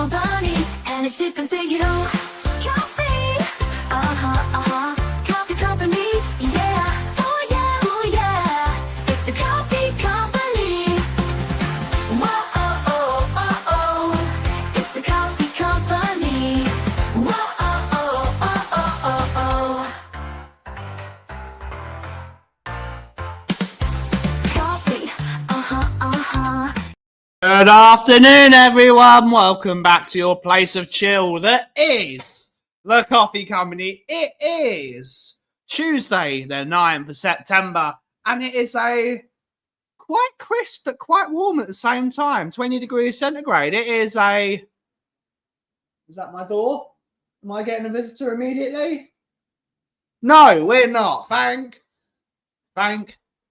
company, and it's shipping to you. Kauffie, Kauffie company, yeah, oh yeah, it's the Kauffie company. Whoa, it's the Kauffie company. Whoa, Kauffie, Good afternoon, everyone. Welcome back to your place of chill that is the Kauffie Company. It is Tuesday, the 9th of September, and it is a quite crisp but quite warm at the same time, 20 degrees centigrade. It is a... Is that my door? Am I getting a visitor immediately? No, we're not. Thank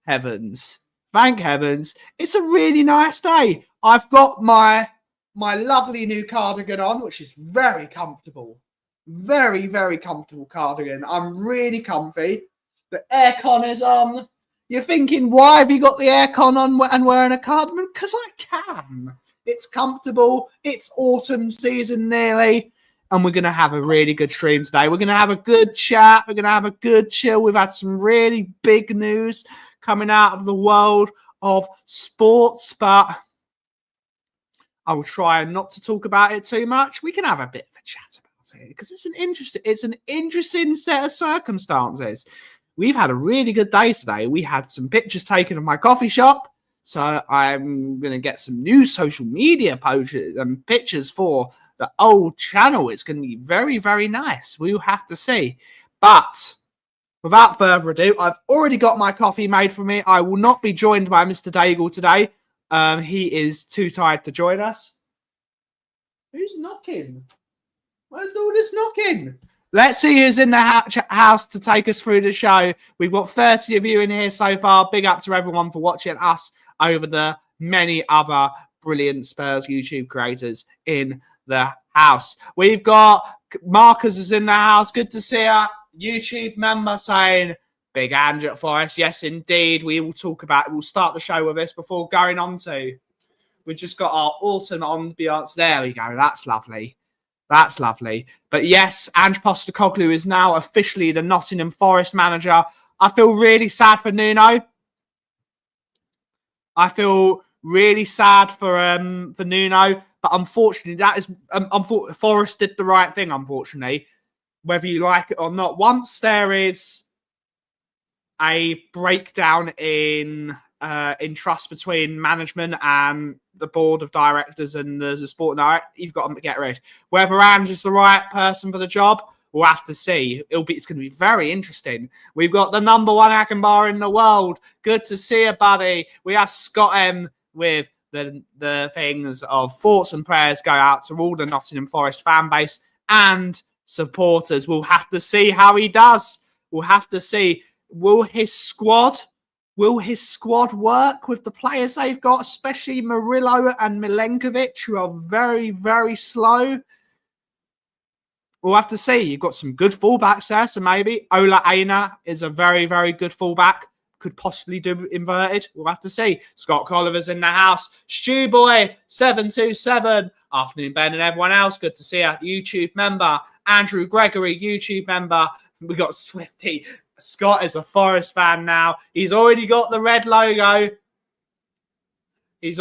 heavens. Thank heavens. It's a really nice day. I've got my lovely new cardigan on, which is very comfortable. Very, very comfortable cardigan. I'm really comfy. The aircon is on. You're thinking, why have you got the aircon on and wearing a cardigan? Because I can. It's comfortable. It's autumn season nearly. And we're going to have a really good stream today. We're going to have a good chat. We're going to have a good chill. We've had some really big news coming out of the world of sports, but I will try not to talk about it too much. We can have a bit of a chat about it because it's an interesting set of circumstances. We've had a really good day today. We had some pictures taken of my coffee shop, so I'm going to get some new social media posters and pictures for the old channel. It's going to be very, very nice. We'll have to see. But without further ado, I've already got my coffee made for me. I will not be joined by Mr. Daigle today. He is too tired to join us. Who's knocking? Where's all this knocking? Let's see who's in the house to take us through the show. We've got 30 of you in here so far. Big up to everyone for watching us over the many other brilliant Spurs YouTube creators in the house. We've got Marcus is in the house. Good to see her. YouTube member saying, Big Ange at Forest. Yes, indeed. We will talk about it. We'll start the show with this before going on to. We've just got our autumn ambiance. There we go. That's lovely. That's lovely. But yes, Ange Postecoglou is now officially the Nottingham Forest manager. I feel really sad for Nuno. I feel really sad for Nuno. But unfortunately, that is Forest did the right thing, unfortunately. Whether you like it or not, once there is a breakdown in trust between management and the board of directors and the sport director, you've got to get rid. Whether Ange is the right person for the job, we'll have to see. It's going to be very interesting. We've got the number one Ackenbar in the world. Good to see you, buddy. We have Scott M with the things of thoughts and prayers go out to all the Nottingham Forest fan base and supporters. We'll have to see how he does. We'll have to see. Will his squad work with the players they've got, especially Murillo and Milenkovic, who are very, very slow? We'll have to see. You've got some good fullbacks there, so maybe Ola Aina is a very, very good fullback. Could possibly do inverted. We'll have to see. Scott Colliver's in the house. Stu Boy 727. Afternoon, Ben, and everyone else. Good to see you. YouTube member Andrew Gregory, YouTube member. We got Swifty. Scott is a Forest fan now. He's already got the red logo. Good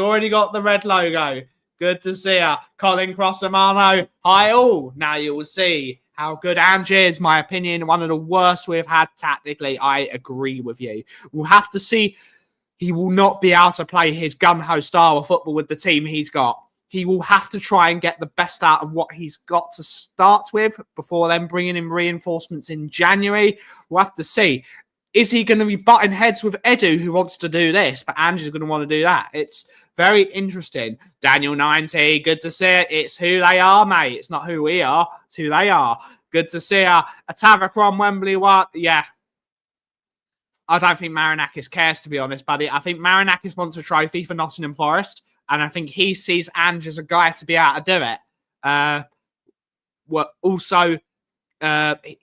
to see you. Colin Crossamano. Hi all. Now you will see how good Ange is. My opinion, one of the worst we've had tactically. I agree with you. We'll have to see. He will not be able to play his gun-ho style of football with the team he's got. He will have to try and get the best out of what he's got to start with before then bringing in reinforcements in January. We'll have to see. Is he going to be butting heads with Edu, who wants to do this, but Ange is going to want to do that? It's very interesting. Daniel 90, good to see it. It's who they are, mate. It's not who we are. It's who they are. Good to see her. A Tavakron Wembley, what? Yeah. I don't think Marinakis cares, to be honest, buddy. I think Marinakis wants a trophy for Nottingham Forest. And I think he sees Ange as a guy to be able to do it.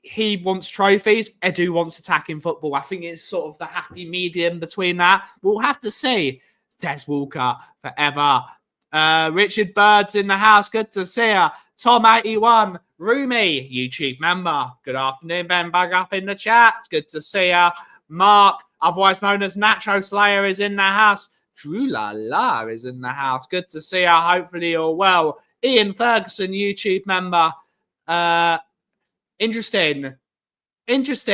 He wants trophies. Edu wants attacking football. I think it's sort of the happy medium between that. We'll have to see. Des Walker, forever. Richard Bird's in the house. Good to see you. Tom81, Roomy, YouTube member. Good afternoon, Ben. Bug up in the chat. Good to see you. Mark, otherwise known as Nacho Slayer, is in the house. Drew La La is in the house. Good to see you. Hopefully you're well. Ian Ferguson, YouTube member. Interesting. Yes,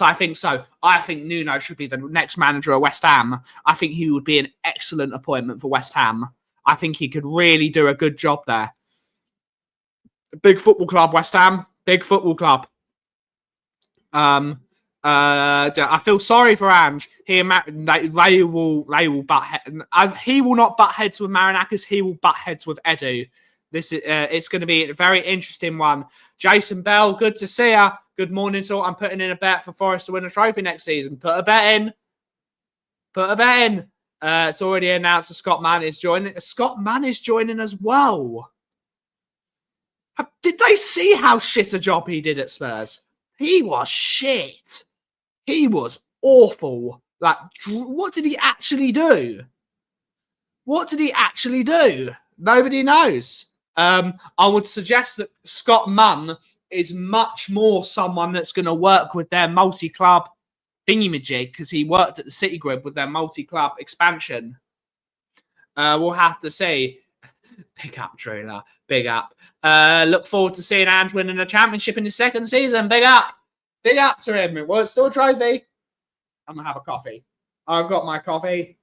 I think so. I think Nuno should be the next manager of West Ham. I think he would be an excellent appointment for West Ham. I think he could really do a good job there. Big football club, West Ham. Big football club. I feel sorry for Ange. They will butt heads. He will not butt heads with Marinakis. He will butt heads with Edu. This is it's going to be a very interesting one. Jason Bell, good to see you. Good morning, so I'm putting in a bet for Forest to win a trophy next season. Put a bet in. It's already announced that Scott Mann is joining. Scott Mann is joining as well. Did they see how shit a job he did at Spurs? He was shit. He was awful. Like, what did he actually do? Nobody knows. I would suggest that Scott Munn is much more someone that's going to work with their multi-club thingy-majig because he worked at the City Group with their multi-club expansion. We'll have to see. Big up, Drula. Big up. Look forward to seeing Ange winning a championship in his second season. Big up. Big up to him. Well, it's still a trophy. I'm going to have a coffee. I've got my coffee.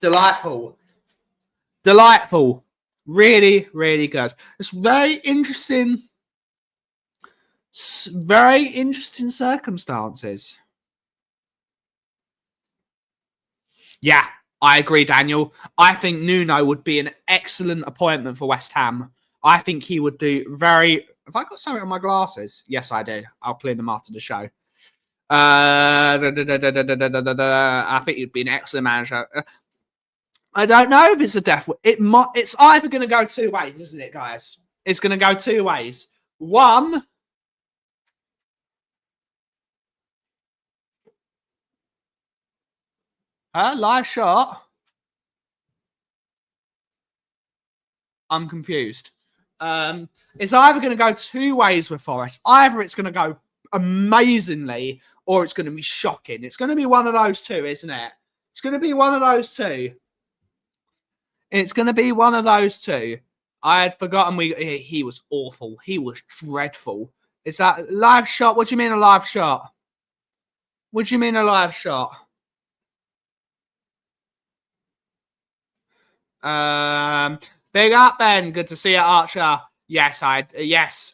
Delightful. Really, really good. It's very interesting. Very interesting circumstances. Yeah, I agree, Daniel. I think Nuno would be an excellent appointment for West Ham. I think he would do very... Have I got something on my glasses? Yes, I do. I'll clean them after the show. I think he'd be an excellent manager. I don't know if it's a death. It's either going to go two ways, isn't it, guys? It's going to go two ways. One... live shot. I'm confused. It's either going to go two ways with Forest. Either it's going to go amazingly or it's going to be shocking. It's going to be one of those two, isn't it? It's going to be one of those two. I had forgotten he was awful. He was dreadful. Is that live shot? What do you mean a live shot? Big up, Ben. Good to see you, Archer. Yes,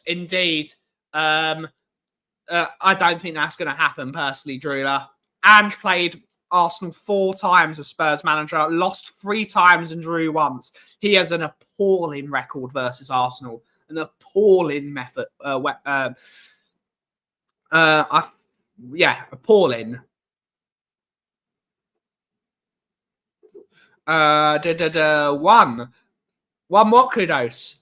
indeed. I don't think that's going to happen, personally, Drula. Ange played Arsenal 4 times as Spurs manager, lost 3 times and drew once. He has an appalling record versus Arsenal. An appalling method. Appalling. One what, Kudos?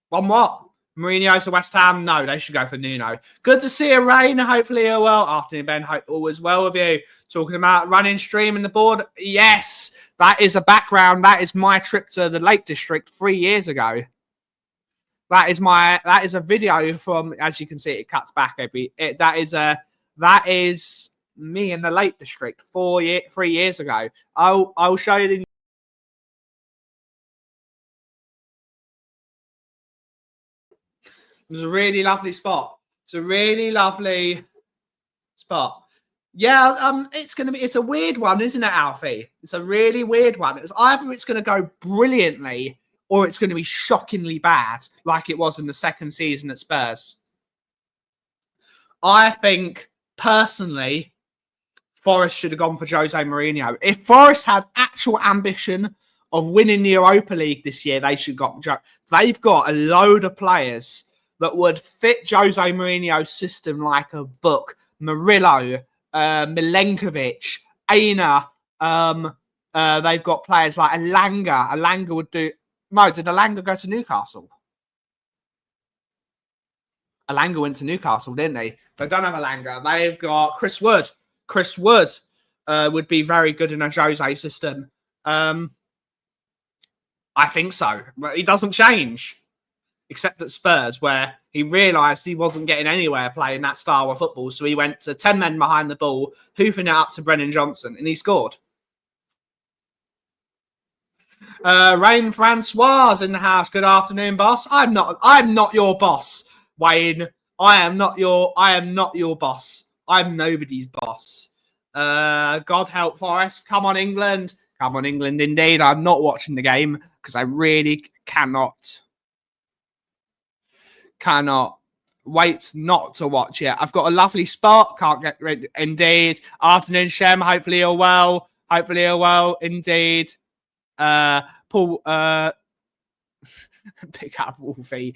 One what? Mourinho to West Ham? No, they should go for Nuno. Good to see you, Rain. Hopefully you're well. Afternoon, Ben. Hope all is well with you. Talking about running stream in the board. Yes, that is a background. That is my trip to the Lake District 3 years ago. That is a video from, as you can see, it cuts back that is me in the Lake District 3 years ago. I'll show you the... It was a really lovely spot. Yeah, it's a weird one, isn't it, Alfie? It's a really weird one. It's going to go brilliantly or it's going to be shockingly bad, like it was in the second season at Spurs. I think, personally, Forest should have gone for Jose Mourinho. If Forest had actual ambition of winning the Europa League this year, they should have got... They've got a load of players that would fit Jose Mourinho's system like a book. Murillo, Milenkovic, Aina. They've got players like Alanga. Alanga would do... No, did Alanga go to Newcastle? Alanga went to Newcastle, didn't they? They don't have Alanga. They've got Chris Wood. Chris Wood would be very good in a Jose system. I think so. But he doesn't change, except at Spurs, where he realised he wasn't getting anywhere playing that style of football. So he went to 10 men behind the ball, hoofing it up to Brennan Johnson, and he scored. Rain Francois in the house. Good afternoon, boss. I'm not your boss, Wayne. I am not your boss. I'm nobody's boss. God help Forest. Come on, England. Come on, England, indeed. I'm not watching the game because I really cannot wait not to watch it. I've got a lovely spot. Can't get rid. Indeed. Afternoon, Shem. Hopefully you're well. Indeed. Paul. Big up Wolfie.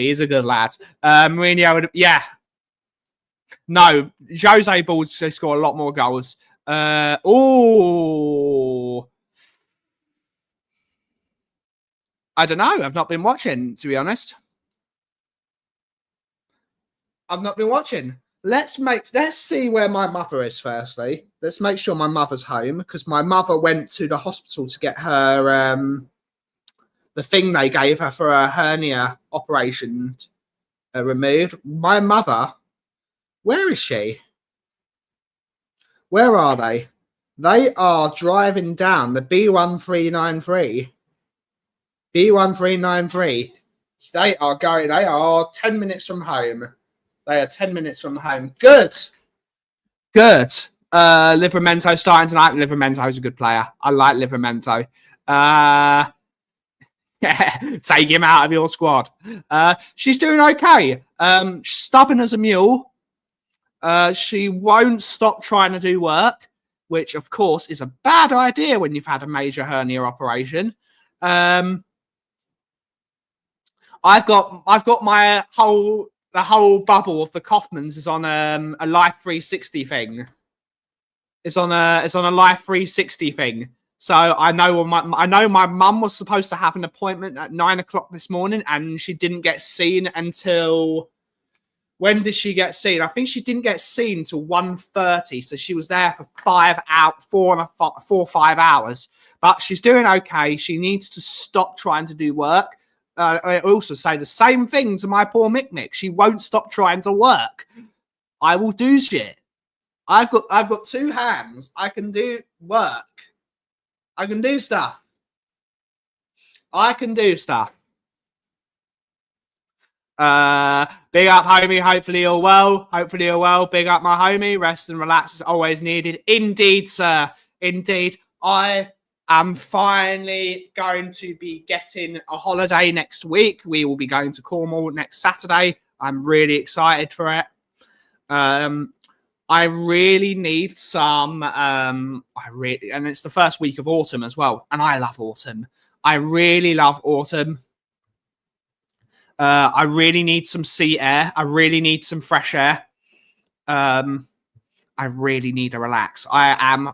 He's a good lad. Mourinho. Yeah. No, Jose Balls score a lot more goals. I don't know. I've not been watching, to be honest. I've not been watching. Let's see where my mother is firstly. Let's make sure my mother's home, because my mother went to the hospital to get her the thing they gave her for a hernia operation removed. My mother, where is she? Where are they? They are driving down the B1393. B1393. They are 10 minutes from home. They are 10 minutes from home. Good. Livramento starting tonight. Livramento's a good player. I like Livramento. Yeah, take him out of your squad. She's doing okay. Stubborn as a mule. She won't stop trying to do work, which of course is a bad idea when you've had a major hernia operation. I've got my whole bubble of the Kaufmans is on a Life 360 thing. It's on a Life 360 thing. So I know my mum was supposed to have an appointment at 9 o'clock this morning, and she didn't get seen until. When did she get seen? I think she didn't get seen until 1:30. So she was there for 4 or 5 hours. But she's doing okay. She needs to stop trying to do work. I also say the same thing to my poor Mick. She won't stop trying to work. I will do shit. I've got 2 hands. I can do work. I can do stuff. Big up, homie. Hopefully you're well. Big up, my homie. Rest and relax is always needed. Indeed, sir. Indeed. I am finally going to be getting a holiday next week. We will be going to Cornwall next Saturday. I'm really excited for it. I really need some. And it's the first week of autumn as well. And I love autumn. I really love autumn. I really need some sea air. I really need some fresh air. I really need to relax. I am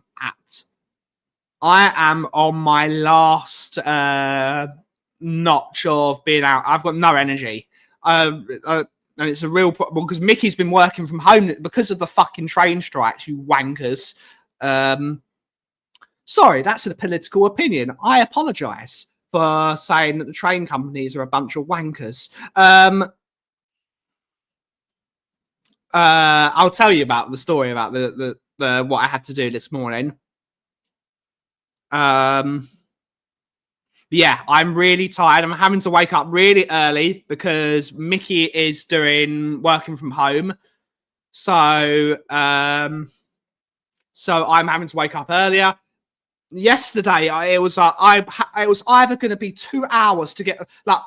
on my last notch of being out. I've got no energy. And it's a real problem because Mickey's been working from home because of the fucking train strikes, you wankers. Sorry, that's a political opinion. I apologise for saying that the train companies are a bunch of wankers. I'll tell you about the story about the what I had to do this morning. Yeah, I'm really tired. I'm having to wake up really early because Mickey is working from home. So I'm having to wake up earlier. Yesterday, it was either going to be 2 hours to get, like,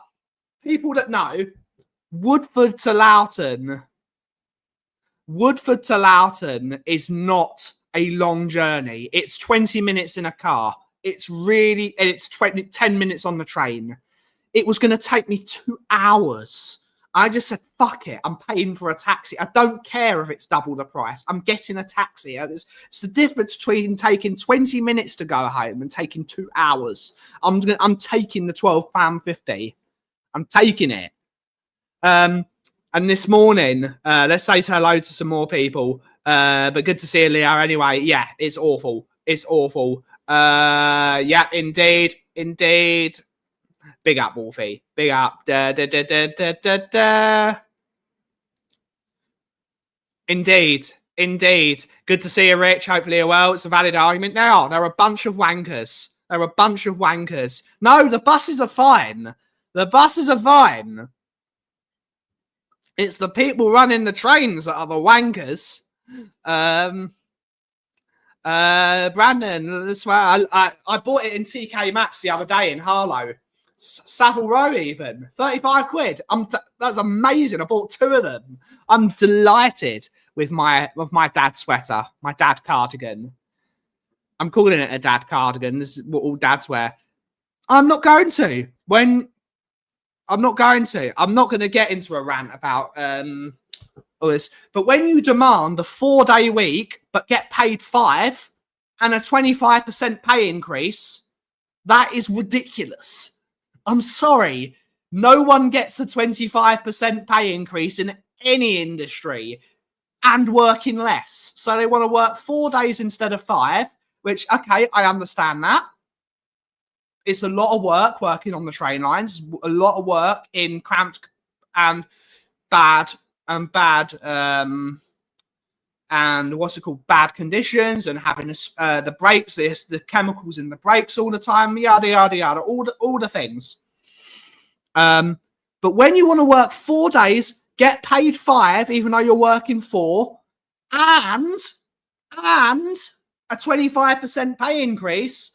people that know, Woodford to Loughton is not a long journey. It's 20 minutes in a car. It's 10 minutes on the train. It was going to take me 2 hours. I just said, fuck it. I'm paying for a taxi. I don't care if it's double the price. I'm getting a taxi. It's the difference between taking 20 minutes to go home and taking 2 hours. I'm taking the £12.50. I'm taking it. And this morning, let's say hello to some more people. But good to see you, Leo. Anyway, yeah, it's awful. It's awful. Yeah, indeed. Big up, Wolfie. Big up. Indeed. Good to see you, Rich. Hopefully you're well. It's a valid argument. They're a bunch of wankers. No, the buses are fine. It's the people running the trains that are the wankers. Brandon, that's why I bought it in TK Maxx the other day in Harlow. Savile Row, even 35 quid. That's amazing. I bought 2 of them. I'm delighted with my dad sweater, my dad cardigan. I'm calling it a dad cardigan. This is what all dads wear. I'm not going to get into a rant about all this. But when you demand a 4-day week but get paid 5 and a 25% pay increase, that is ridiculous. I'm sorry. No one gets a 25% pay increase in any industry and working less. So they want to work 4 days instead of 5, which, okay, I understand that. It's a lot of work working on the train lines, a lot of work in cramped and bad conditions, and having the brakes, the chemicals in the brakes all the time, yada yada yada, all the things. But when you want to work 4 days, get paid 5, even though you're working 4, and a 25% pay increase,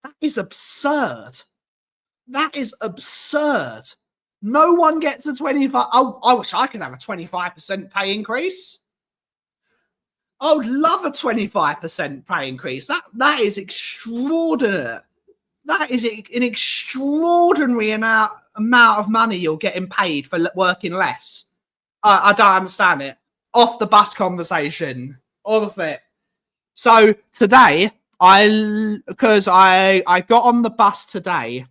that is absurd. No one gets a 25. I wish I could have a 25% pay increase. I would love a 25% pay increase. That is extraordinary. That is an extraordinary amount of money you're getting paid for working less. I don't understand it. Off the bus conversation, all of it. So today, because I got on the bus today.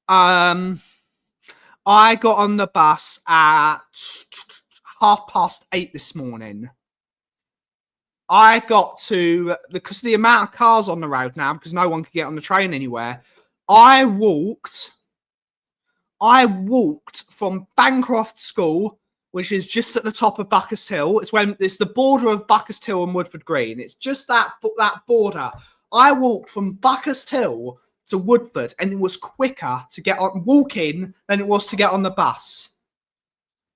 I got on the bus at 8:30 this morning. I got to, because the amount of cars on the road now, because no one could get on the train anywhere, I walked from Bancroft School, which is just at the top of Buckhurst Hill. It's the border of Buckhurst Hill and Woodford Green. It's just that border. I walked from Buckhurst Hill to Woodford, and it was quicker to get on walking than it was to get on the bus.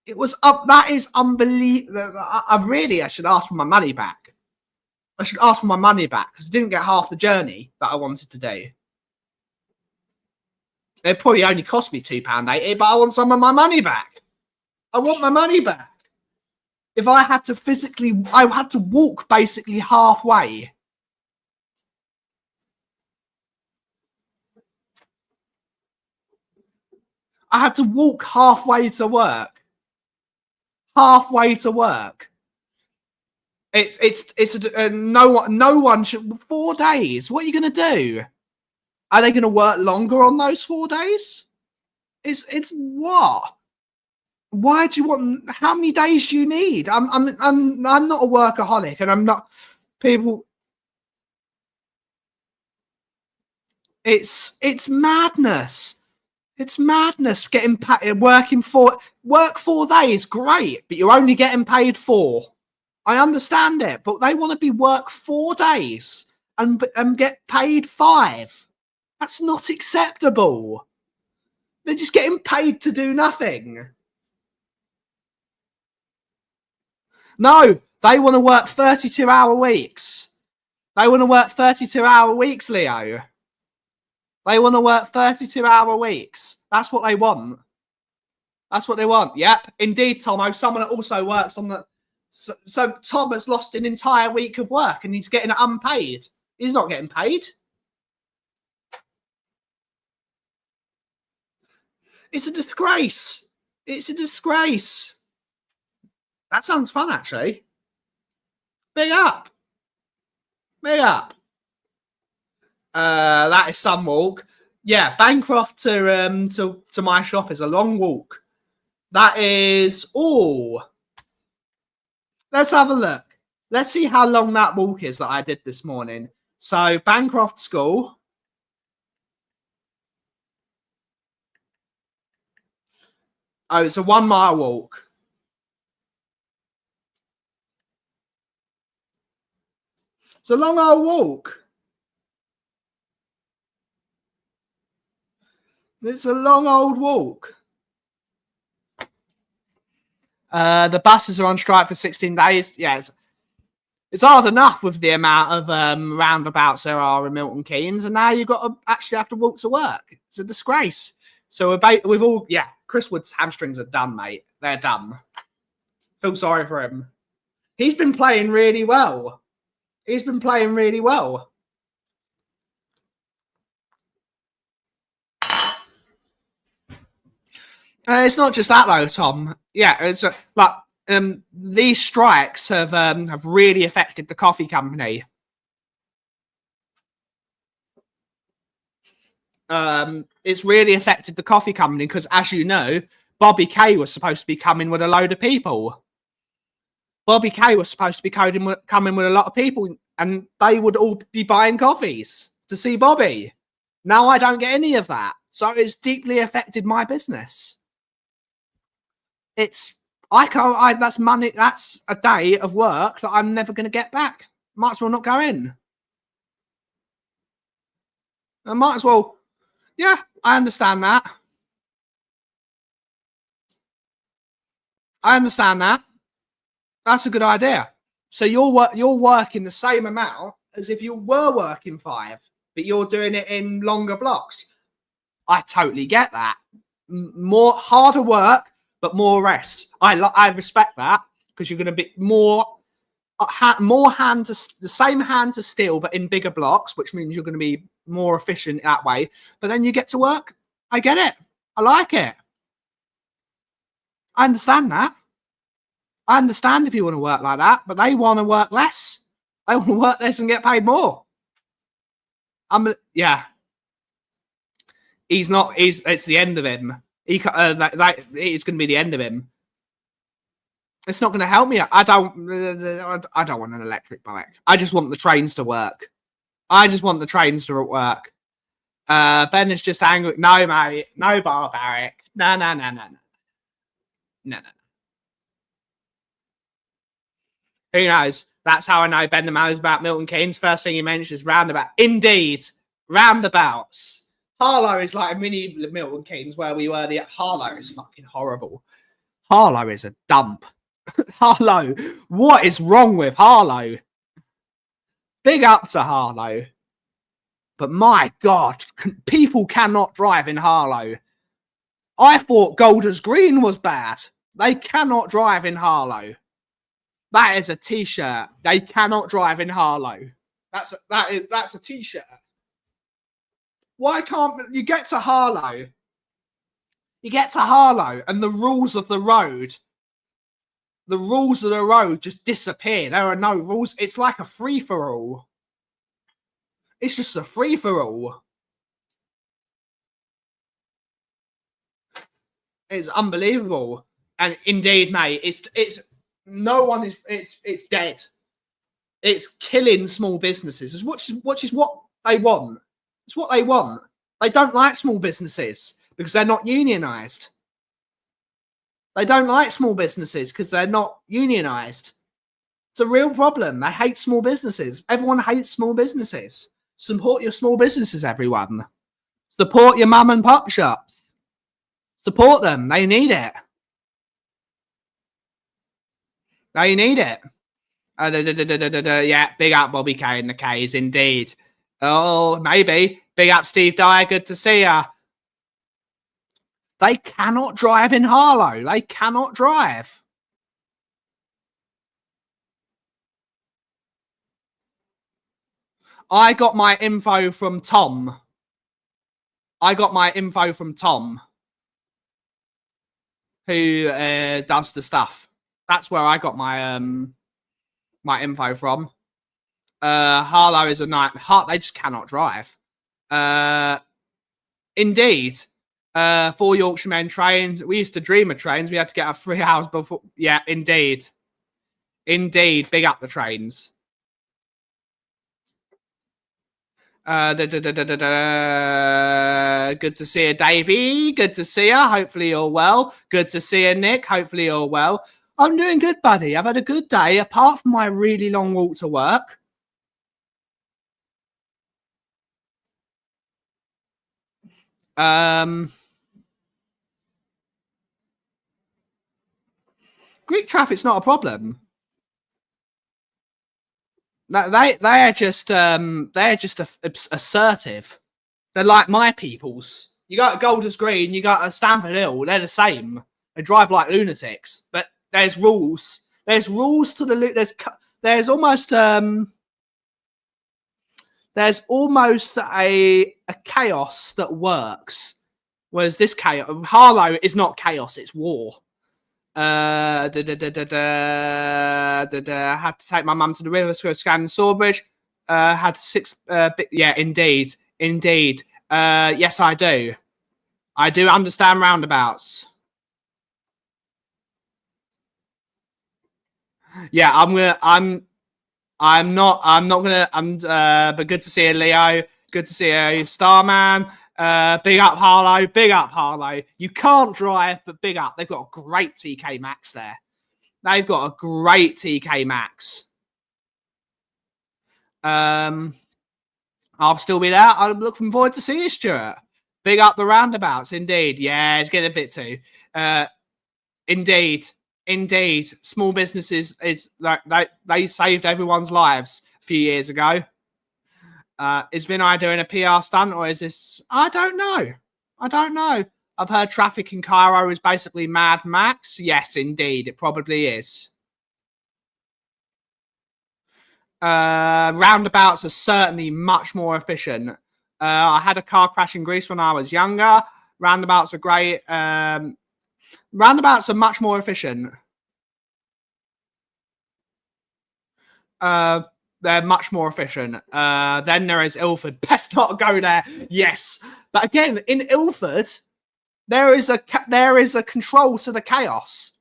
It was up. That is unbelievable. I should ask for my money back. Because I didn't get half the journey that I wanted to do. It probably only cost me £2.80, but I want some of my money back. I want my money back. If I had to I had to walk basically halfway. I had to walk halfway to work. No one should. 4 days. What are you going to do? Are they going to work longer on those 4 days? It's what? Why do you want? How many days do you need? I'm not a workaholic, and I'm not people. It's madness. It's madness. Work 4 days, great, but you're only getting paid 4. I understand it, but they want to work 4 days and get paid 5. That's not acceptable. They're just getting paid to do nothing. No, they want to work 32-hour weeks. They want to work 32-hour weeks, Leo. They want to work 32-hour weeks. That's what they want. Yep, indeed, Tomo. Someone that also works on the... So Tom has lost an entire week of work and he's getting it unpaid. He's not getting paid. It's a disgrace. That sounds fun, actually. Big up. That is some walk. Yeah, Bancroft to my shop is a long walk. That is all. Let's have a look. Let's see how long that walk is that I did this morning. So, Bancroft School. Oh, it's a 1 mile walk. It's a long old walk. It's a long old walk. The buses are on strike for 16 days. Yeah, it's hard enough with the amount of roundabouts there are in Milton Keynes, and now you've got to actually have to walk to work. It's a disgrace. So we've all, yeah, Chris Wood's hamstrings are done, mate. They're done. Feel sorry for him. He's been playing really well. He's been playing really well. It's not just that though, Tom. Yeah, it's but these strikes have really affected the coffee company. It's really affected the coffee company because, as you know, Bobby Kay was supposed to be coming with a load of people. Bobby Kay was supposed to be coming with a lot of people, and they would all be buying coffees to see Bobby. Now I don't get any of that, so it's deeply affected my business. That's money. That's a day of work that I'm never going to get back. Might as well not go in. I might as well. Yeah, I understand that. I understand that. That's a good idea. So you're working the same amount as if you were working 5, but you're doing it in longer blocks. I totally get that. More harder work, but more rest. I respect that because you're going to be the same hand to steel, but in bigger blocks, which means you're going to be more efficient that way. But then you get to work. I get it. I like it. I understand that. I understand if you want to work like that, but they want to work less. They want to work less and get paid more. Yeah. He's not. It's the end of him. It's going to be the end of him. It's not going to help me. I don't want an electric bike. I just want the trains to work. I just want the trains to work. Ben is just angry. No, mate. No, barbaric. No. Who knows? That's how I know Ben knows about Milton Keynes. First thing he mentions is roundabout. Indeed, roundabouts. Harlow is like a mini Milton Keynes where we were. Harlow is fucking horrible. Harlow is a dump. Harlow. What is wrong with Harlow? Big up to Harlow. But my God, people cannot drive in Harlow. I thought Golders Green was bad. They cannot drive in Harlow. That is a t-shirt. They cannot drive in Harlow. That's a t-shirt. Why can't you get to Harlow? You get to Harlow and the rules of the road just disappear. There are no rules. It's like a free-for-all. It's just a free-for-all. It's unbelievable. And indeed, mate, it's dead. It's killing small businesses, which is what they want. It's what they want. They don't like small businesses because they're not unionized. They don't like small businesses because they're not unionized. It's a real problem. They hate small businesses. Everyone hates small businesses. Support your small businesses, everyone. Support your mum and pop shops. Support them. They need it. They need it. Yeah, big up Bobby Kay and the K's, indeed. Oh, maybe. Big up Steve Dyer. Good to see ya. They cannot drive in Harlow. They cannot drive. I got my info from Tom. Who does the stuff. That's where I got my my info from. Harlow is a nightmare. They just cannot drive. Indeed. 4 Yorkshiremen trains. We used to dream of trains. We had to get up 3 hours before. Yeah, indeed. Indeed. Big up the trains. Good to see you, Davey. Good to see you. Hopefully you're well. Good to see you, Nick. Hopefully you're well. I'm doing good, buddy. I've had a good day, apart from my really long walk to work. Greek traffic's not a problem. They're just assertive. They're like my peoples. You got Golders Green, you got Stamford Hill. They're the same. They drive like lunatics, but there's rules. There's rules to the there's almost a chaos that works. Whereas this chaos, Harlow is not chaos; it's war. I had to take my mum to the river to go scan Sawbridge. Had 6. Yeah, indeed. Yes, I do. I do understand roundabouts. Yeah, but good to see you, Leo. Good to see you, Starman. Big up Harlow. Big up Harlow. You can't drive, but big up. They've got a great TK Maxx there. They've got a great TK Maxx. I'll still be there. I'm looking forward to seeing you, Stuart. Big up the roundabouts, indeed. Yeah, it's getting a bit too. Indeed. Small businesses is like they saved everyone's lives a few years ago. Is Vinay doing a PR stunt, or is this? I don't know. I've heard traffic in Cairo is basically Mad Max. Yes, indeed, it probably is. Roundabouts are certainly much more efficient. I had a car crash in Greece when I was younger. Roundabouts are great. Roundabouts are much more efficient. They're much more efficient. Then there is Ilford. Best not go there. Yes, but again, in Ilford, there is a control to the chaos.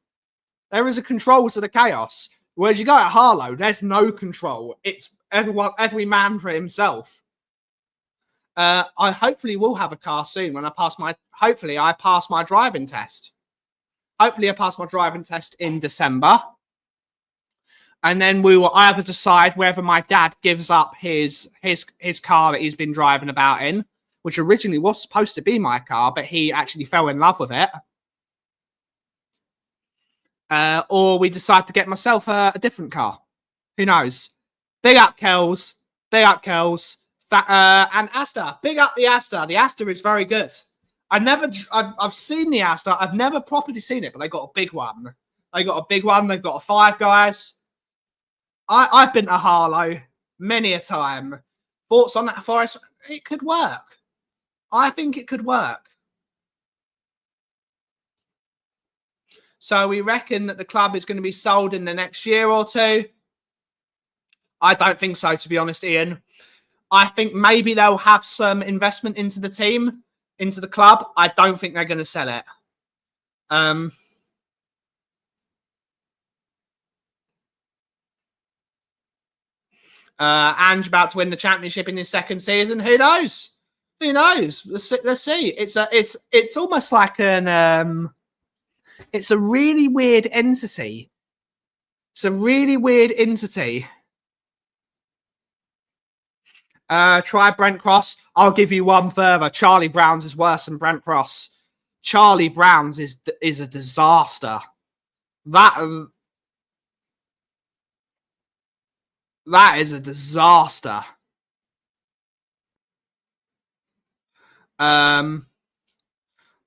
There is a control to the chaos. Whereas you go at Harlow, there's no control. It's every man for himself. I hopefully will have a car soon when I pass my. Hopefully, I pass my driving test. Hopefully, I pass my driving test in December. And then we will either decide whether my dad gives up his car that he's been driving about in, which originally was supposed to be my car, but he actually fell in love with it. Or we decide to get myself a different car. Who knows? Big up Kells. Big up Kells. And Asta. Big up the Asta. The Asta is very good. I've seen the Asta. I've never properly seen it, but they got a big one. They've got a Five Guys. I've been to Harlow many a time. Thoughts on that, Forest? It could work. I think it could work. So we reckon that the club is going to be sold in the next year or two. I don't think so, to be honest, Ian. I think maybe they'll have some investment into the team, into the club. I don't think they're going to sell it. Ange about to win the championship in his second season. Who knows? Let's see. It's almost like an it's a really weird entity. Try Brent Cross. I'll give you one further. Charlie Brown's is worse than Brent Cross. Charlie Brown's is a disaster. That is a disaster.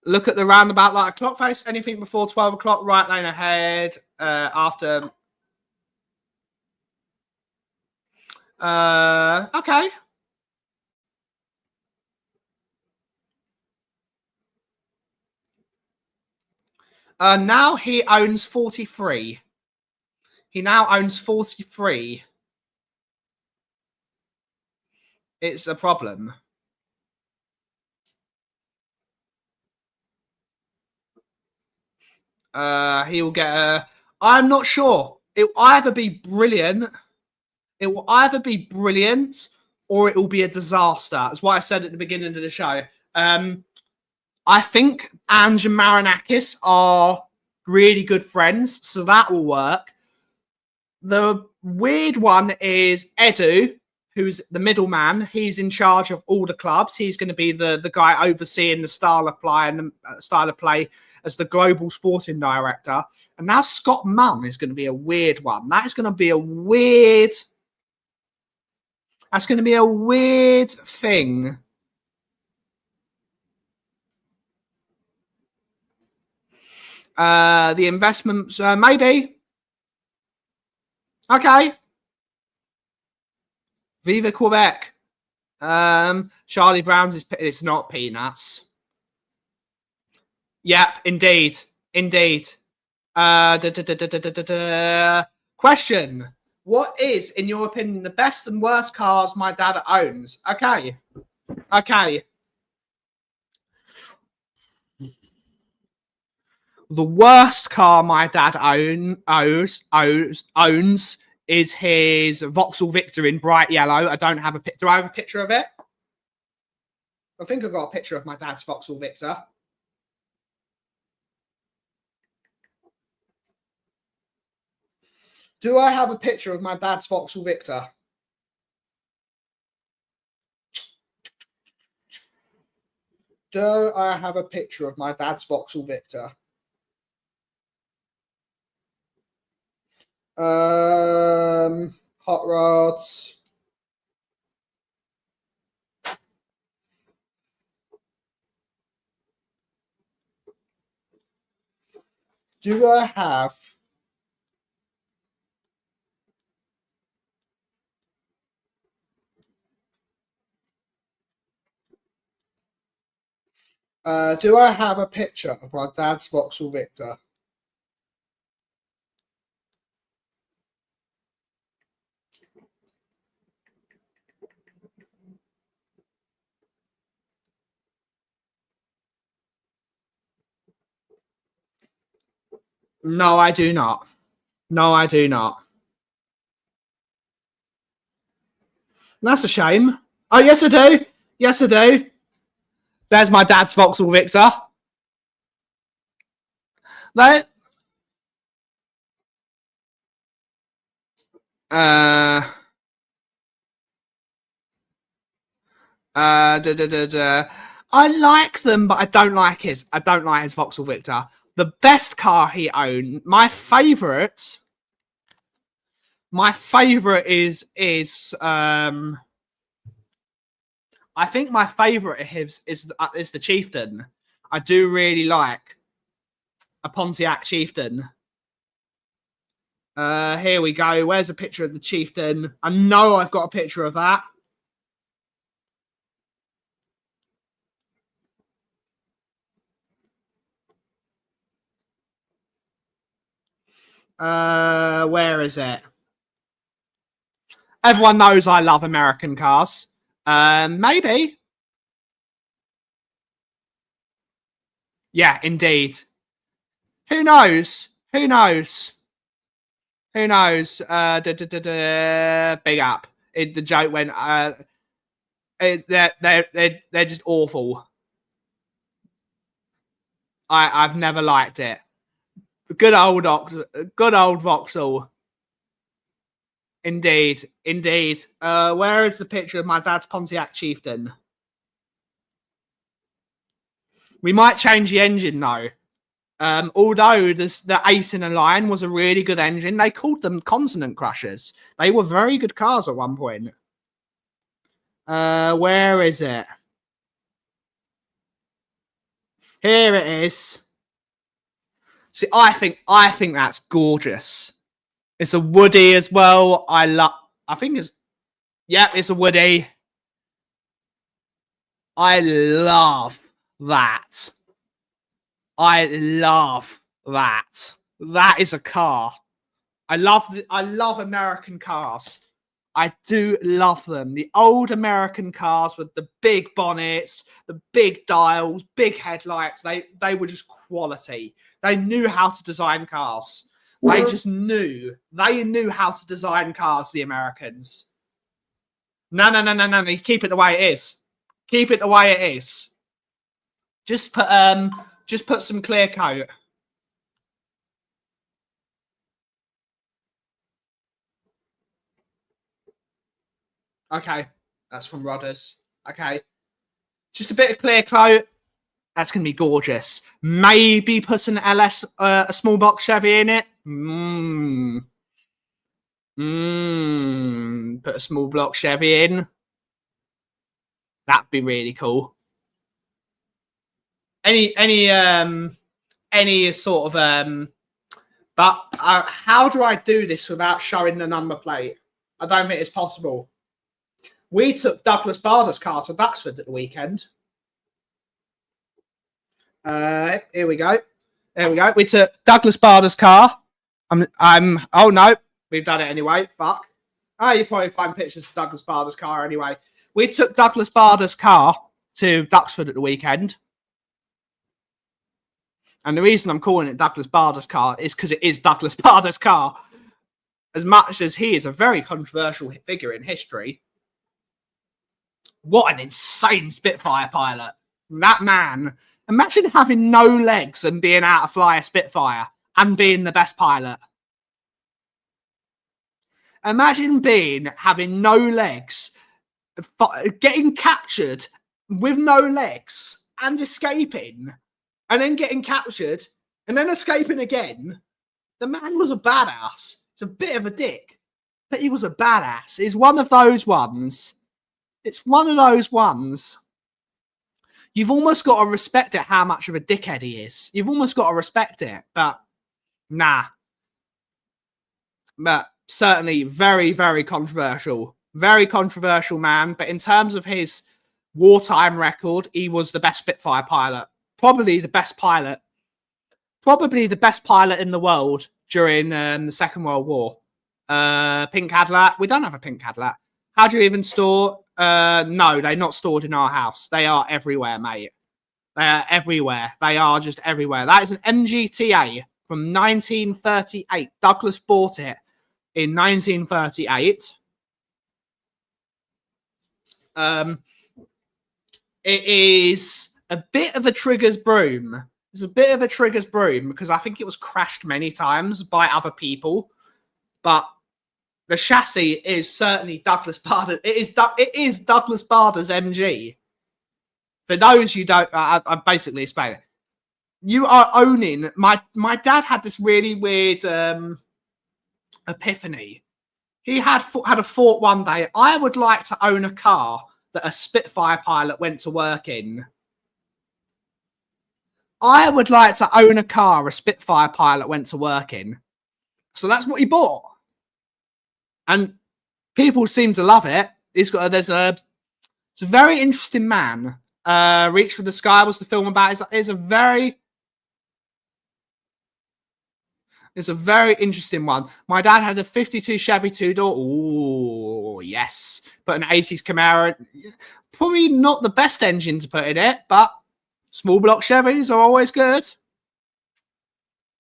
Look at the roundabout like a clock face. Anything before 12 o'clock, right lane ahead. After. Okay. Now he owns 43. He now owns 43. It's a problem. He'll get a. I'm not sure. It will either be brilliant. It will either be brilliant or it will be a disaster. That's what I said at the beginning of the show. I think Ange and Marinakis are really good friends, so that will work. The weird one is Edu, who's the middleman. He's in charge of all the clubs. He's going to be the guy overseeing the style of play and the style of play as the global sporting director. And now Scott Munn is going to be a weird one. That is going to be a weird. That's going to be a weird thing. The investments, maybe. Okay. Viva Quebec. Charlie Brown's it's not peanuts. Yep, indeed. Indeed. Question. What is, in your opinion, the best and worst cars my dad owns? Okay. Okay. The worst car my dad owns is his Vauxhall Victor in bright yellow. I don't have a picture. Do I have a picture of it? I think I've got a picture of my dad's Vauxhall Victor. Do I have a picture of my dad's Vauxhall Victor? Do I have a picture of my dad's Vauxhall Victor? Hot rods. Do I have a picture of my dad's Vauxhall Victor? No, I do not. No, I do not. That's a shame. Oh, yes, I do. Yes, I do. There's my dad's Vauxhall Victor. That. I like them, but I don't like his Vauxhall Victor. The best car he owned, my favorite is I think my favorite of his is the Chieftain. I do really like a Pontiac Chieftain. Here we go. Where's a picture of the Chieftain? I know I've got a picture of that. Where is it? Everyone knows I love American cars. Maybe. Yeah, indeed. Who knows? Who knows? Who knows? Big up. The joke went. They're just awful. I've never liked it. Good old Vauxhall. Indeed, indeed. Where is the picture of my dad's Pontiac Chieftain? We might change the engine though. Although the Ace in a Line was a really good engine, they called them Consonant Crushers. They were very good cars at one point. Where is it? Here it is. See, I think that's gorgeous. It's a Woody as well. I think it's. Yeah, it's a Woody. I love that. I love that. That is a car. I love American cars. I do love them. The old American cars with the big bonnets, the big dials, big headlights. They were just quality. They knew how to design cars. They just knew. They knew how to design cars, the Americans. No. Keep it the way it is. Keep it the way it is. Just put some clear coat. Okay, that's from Rodders. Okay, just a bit of clear coat. That's going to be gorgeous. Maybe put an LS, a small box Chevy in it. Put a small block Chevy in. That'd be really cool. Any sort of but how do I do this without showing the number plate? I don't think it's possible. We took Douglas Bader's car to Duxford at the weekend. Here we go. There we go. We took Douglas Bader's car. Oh no, we've done it anyway. Fuck. Oh, you probably find pictures of Douglas Bader's car anyway. We took Douglas Bader's car to Duxford at the weekend. And the reason I'm calling it Douglas Bader's car is because it is Douglas Bader's car. As much as he is a very controversial figure in history. What an insane Spitfire pilot. That man. Imagine having no legs and being able to fly a Spitfire and being the best pilot. Imagine having no legs, getting captured with no legs and escaping, and then getting captured and then escaping again. The man was a badass. It's a bit of a dick, but he was a badass. It's one of those ones. It's one of those ones. You've almost got to respect it how much of a dickhead he is. You've almost got to respect it, but nah. But certainly very, very controversial. Very controversial man. But in terms of his wartime record, he was the best Spitfire pilot. Probably the best pilot. Probably the best pilot in the world during the Second World War. Pink Cadillac. We don't have a pink Cadillac. How do you even store? No, they're not stored in our house. They are everywhere, mate. They are everywhere. They are just everywhere. That is an MGTA from 1938. Douglas bought it in 1938. It is a bit of a Trigger's broom. It's a bit of a Trigger's broom because I think it was crashed many times by other people. But the chassis is certainly Douglas Bader. It is Douglas Bader's MG. For those you don't, I basically explain it. You are owning. My dad had this really weird epiphany. He had a thought one day. I would like to own a car that a Spitfire pilot went to work in. I would like to own a car a Spitfire pilot went to work in. So that's what he bought. And people seem to love it. It's a very interesting man. Reach for the Sky was the film about. It's a very interesting one. My dad had a 52 Chevy 2-door. Oh, yes. But an 80s Camaro. Probably not the best engine to put in it, but small block Chevys are always good.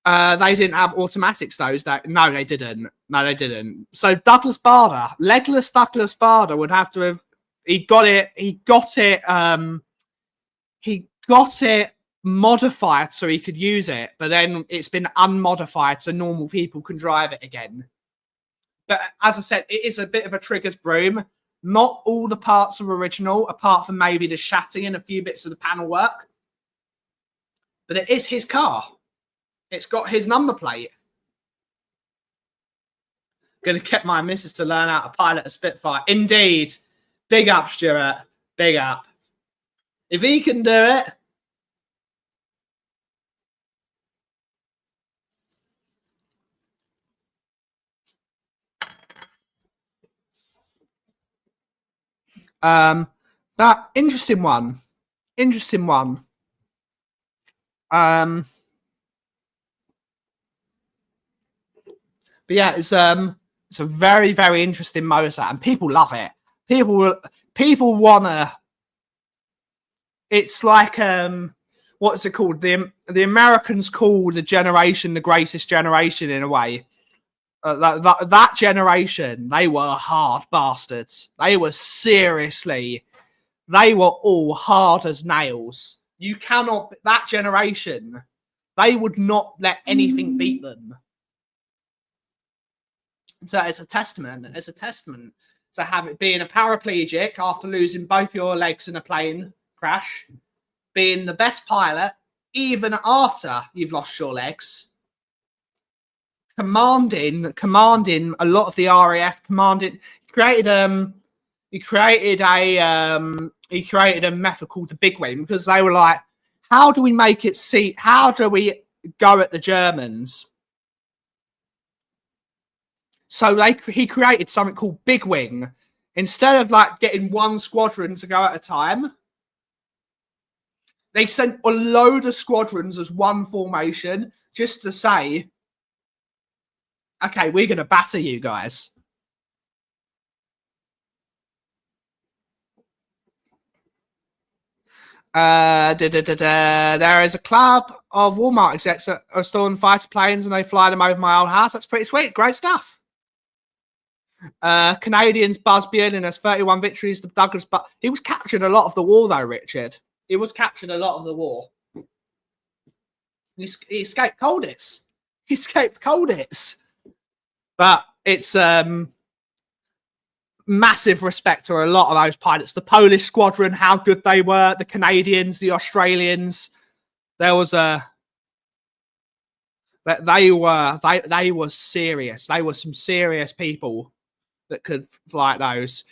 They didn't have automatics, those. No, they didn't. No, they didn't. So Douglas Bader, legless Douglas Bader would have to have. He got it modified so he could use it, but then it's been unmodified so normal people can drive it again. But as I said, it is a bit of a Trigger's broom. Not all the parts are original, apart from maybe the chassis and a few bits of the panel work. But it is his car. It's got his number plate. Going to get my missus to learn how to pilot a Spitfire. Indeed. Big up, Stuart. Big up. If he can do it. That interesting one. Interesting one. But yeah, it's It's a very, very interesting motor, and people love it. People wanna. It's like what's it called? The Americans call the generation the greatest generation in a way. That generation, they were hard bastards. They were all hard as nails. You cannot, that generation, they would not let anything beat them. So it's a testament to have it being a paraplegic after losing both your legs in a plane crash, being the best pilot even after you've lost your legs, commanding a lot of the RAF, he created a method called the big wing, because they were like, how do we make it how do we go at the Germans? So he created something called big wing. Instead of like getting one squadron to go at a time, they sent a load of squadrons as one formation, just to say, okay, we're going to batter you guys. There is a club of Walmart execs that are storing fighter planes and they fly them over my old house. That's pretty sweet. Great stuff. Canadians Busby and has 31 victories to Douglas, but he was captured a lot of the war though, Richard. He was captured a lot of the war. He escaped Colditz. He escaped Colditz. But it's massive respect to a lot of those pilots. The Polish squadron, how good they were. The Canadians, the Australians. There was they were serious. They were some serious people that could fly those.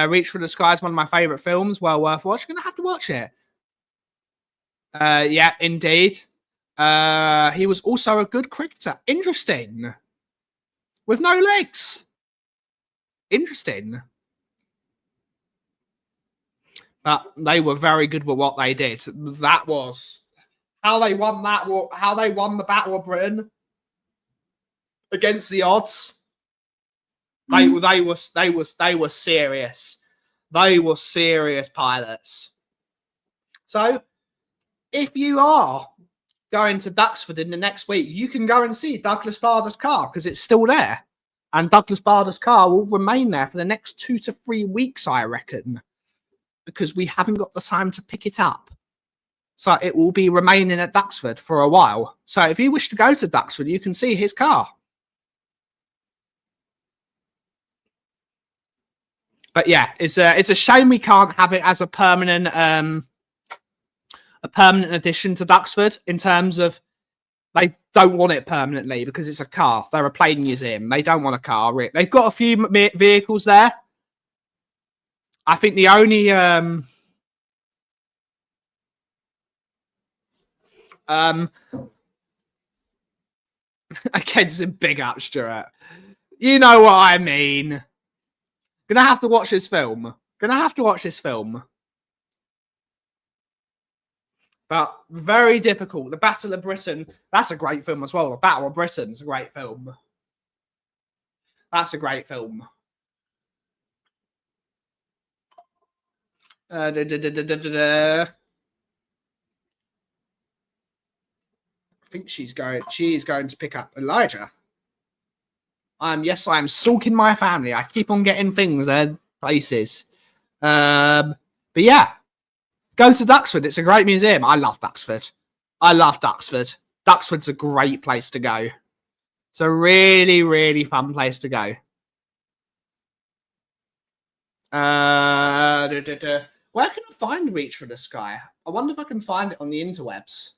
Reach for the Sky is one of my favourite films. Well worth watching. Gonna have to watch it. Yeah, indeed. He was also a good cricketer. Interesting. With no legs. Interesting. But they were very good with what they did. That was how they won that war, how they won the Battle of Britain against the odds. They were serious. They were serious pilots. So if you are going to Duxford in the next week, you can go and see Douglas Bader's car because it's still there. And Douglas Bader's car will remain there for the next 2 to 3 weeks, I reckon, because we haven't got the time to pick it up. So it will be remaining at Duxford for a while. So if you wish to go to Duxford, you can see his car. But yeah, it's a shame we can't have it as a permanent addition to Duxford, in terms of they don't want it permanently because it's a car. They're a plane museum. They don't want a car. They've got a few vehicles there. I think the only against big up, Stuart. You know what I mean. Gonna have to watch this film. But very difficult. The Battle of Britain, that's a great film as well. The Battle of Britain's a great film. That's a great film. I think she's going to pick up Elijah. Yes, I'm stalking my family. I keep on getting things and places. But yeah, go to Duxford. It's a great museum. I love Duxford. Duxford's a great place to go. It's a really, really fun place to go. Where can I find Reach for the Sky? I wonder if I can find it on the interwebs.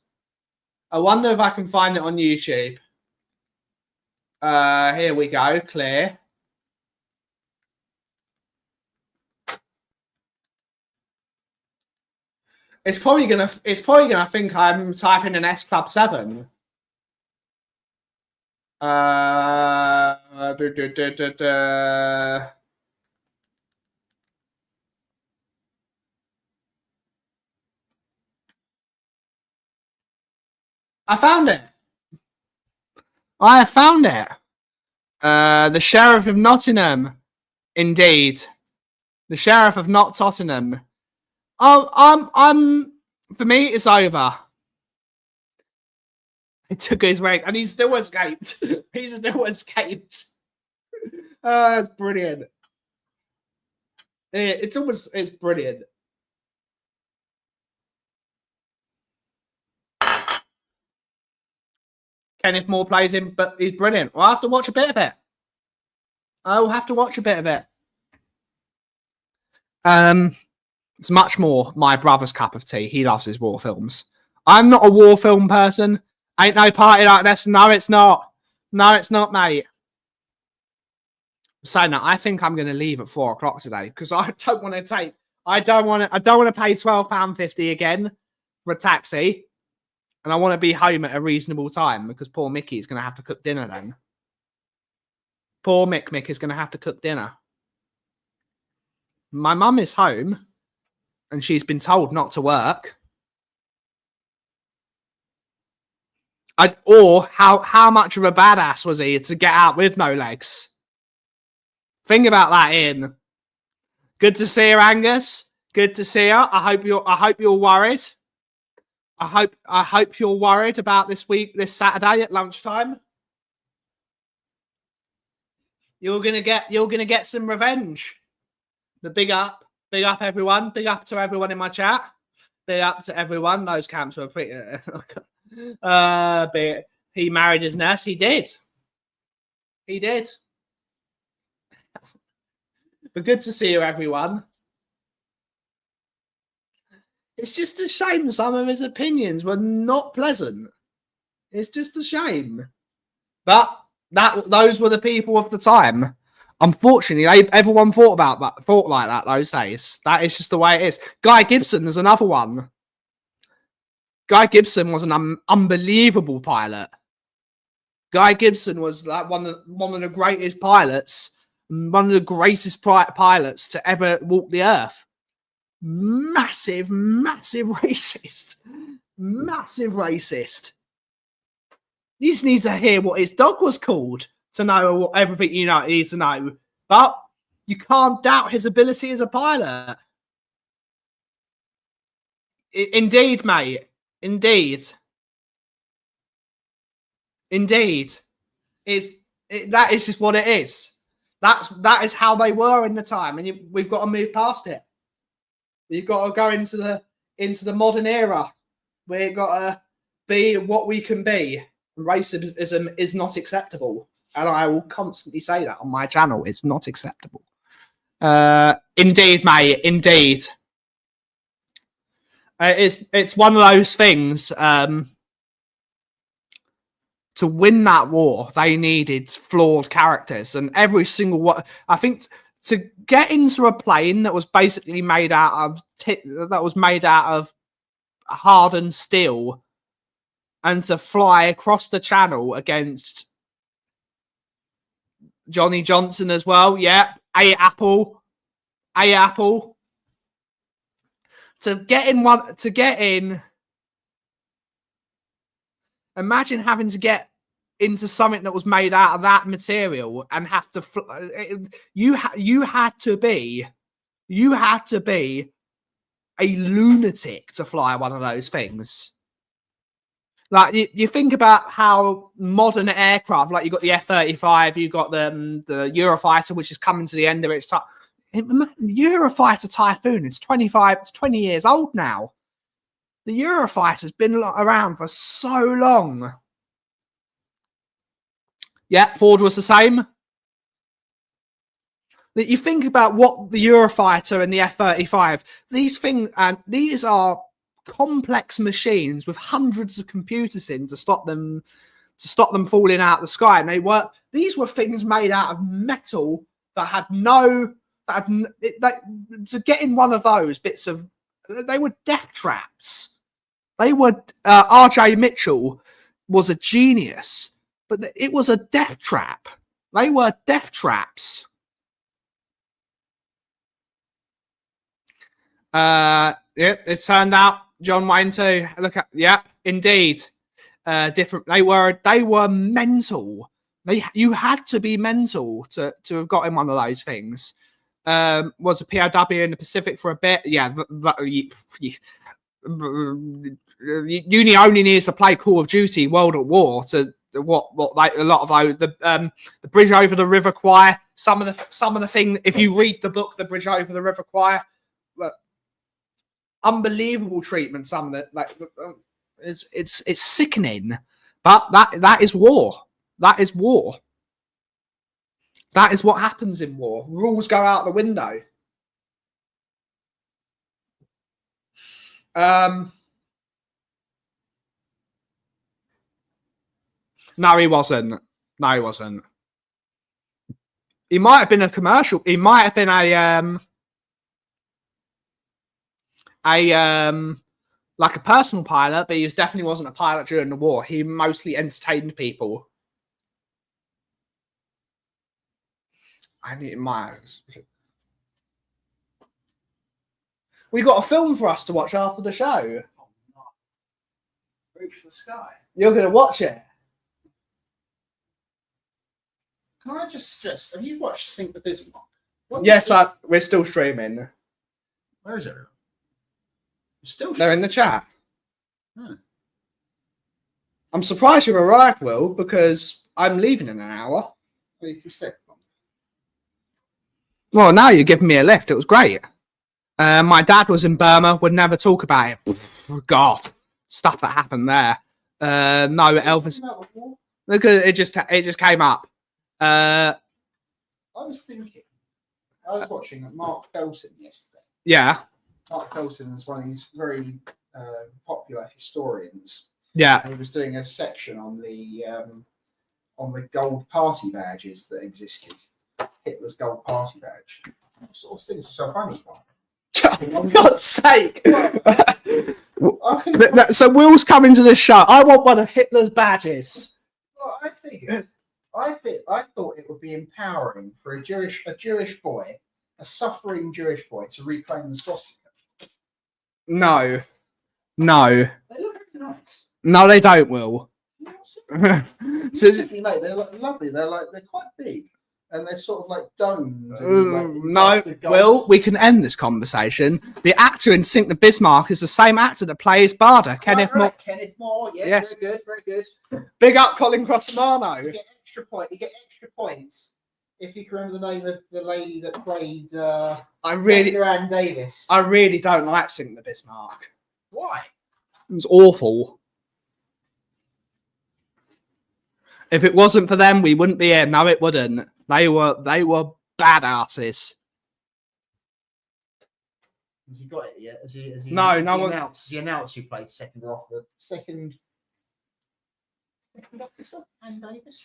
I wonder if I can find it on YouTube. Here we go. Clear. It's probably gonna think I'm typing an S Club 7. I found it. I have found it. The Sheriff of Nottingham. Indeed. The Sheriff of Not Tottenham. I'm for me, it's over. He took his rank and he still escaped. He's still escaped. It's brilliant. It's brilliant. Kenneth Moore plays him, but he's brilliant. I'll have to watch a bit of it. I'll have to watch a bit of it. It's much more my brother's cup of tea. He loves his war films. I'm not a war film person. Ain't no party like this. No, it's not. No, it's not, mate. So now I think I'm going to leave at 4 o'clock today because I don't want to take. I don't want to pay £12.50 again for a taxi, and I want to be home at a reasonable time because poor Mickey is going to have to cook dinner then. Poor Mick is going to have to cook dinner. My mum is home, and she's been told not to work. How much of a badass was he to get out with no legs? Think about that, Ian. Good to see you, Angus. Good to see you. I hope you're worried. I hope you're worried about this Saturday at lunchtime. You're gonna get some revenge. The big up everyone. Big up to everyone in my chat. Big up to everyone. Those camps were pretty. But he married his nurse. He did. He did. But good to see you, everyone. It's just a shame some of his opinions were not pleasant. It's just a shame. But those were the people of the time. Unfortunately, everyone thought like that those days. That is just the way it is. Guy Gibson is another one. Guy Gibson was an unbelievable pilot. Guy Gibson was like one of the greatest pilots, one of the greatest pilots to ever walk the earth. Massive racist. Massive racist. You just need to hear what his dog was called to know everything you need to know. But you can't doubt his ability as a pilot. Indeed, mate. Indeed. That is just what it is. That is how they were in the time, and we've got to move past it. You've got to go into the modern era. We've got to be what we can be. Racism is not acceptable, and I will constantly say that on my channel. It's not acceptable. Indeed, mate. Indeed. It's one of those things. To win that war, they needed flawed characters, and every single one. I think to get into a plane that was basically made out of hardened steel, and to fly across the channel against Johnny Johnson as well. Yeah, A Apple. To get in. Imagine having to get into something that was made out of that material and have to. You had to be a lunatic to fly one of those things. Like you think about how modern aircraft, like you got the F-35, you got the Eurofighter, which is coming to the end of its time. The Eurofighter Typhoon is 20 years old now. The Eurofighter's been around for so long. Yeah, Ford was the same. That you think about what the Eurofighter and the F-35, these are complex machines with hundreds of computers in to stop them falling out of the sky. And these were things made out of metal to get in one of those bits of, they were death traps. They were, R.J. Mitchell was a genius, but it was a death trap. They were death traps. It turned out John Wayne too. Look at, indeed. Different. They were mental. You had to be mental to have got in one of those things. Was a POW in the Pacific for a bit. Yeah, uni only needs to play Call of Duty World at War to what a lot of those the Bridge Over the River Kwai. Some of the thing. If you read the book, The Bridge Over the River Kwai, look, unbelievable treatment. Some of it, it's sickening. But that is war. That is war. That is what happens in war. Rules go out the window. No, he wasn't. No, he wasn't. He might have been a commercial. He might have been like a personal pilot, but he definitely wasn't a pilot during the war. He mostly entertained people. I need my. We got a film for us to watch after the show. Reach for the sky. You're gonna watch it. Can I just suggest? Have you watched Sink the Bismarck? Yes, we're still streaming. Where is it? Still. They're in the chat. Hmm. I'm surprised you've arrived, Will, because I'm leaving in an hour. Well, now you're giving me a lift. It was great. My dad was in Burma. Would never talk about it. God, stuff that happened there. No, Elvis. Look, it just came up. I was thinking. I was watching Mark Felsen yesterday. Yeah. Mark Felsen is one of these very popular historians. Yeah. And he was doing a section on the gold party badges that existed. Hitler's gold party badge. What sort of things are so funny? For God's sake! So Will's coming to the show. I want one of Hitler's badges. Well, I thought it would be empowering for a Jewish boy, a suffering Jewish boy, to reclaim the swastika. No. They look very nice. No, they don't, Will. Seriously, mate, they're lovely. They're quite big, and they're sort of like domed. No, Will, we can end this conversation. The actor in Sink the Bismarck is the same actor that plays Barda, Kenneth Moore. Kenneth Moore, yeah, yes. Very good. Big up, Colin Crossamano. You get extra points if you can remember the name of the lady that played. Anne Davis. I really don't like Sink the Bismarck. Why? It was awful. If it wasn't for them, we wouldn't be here. No, it wouldn't. They were badasses. Has he got it yet? Has he announced who played second officer? Anne Davis?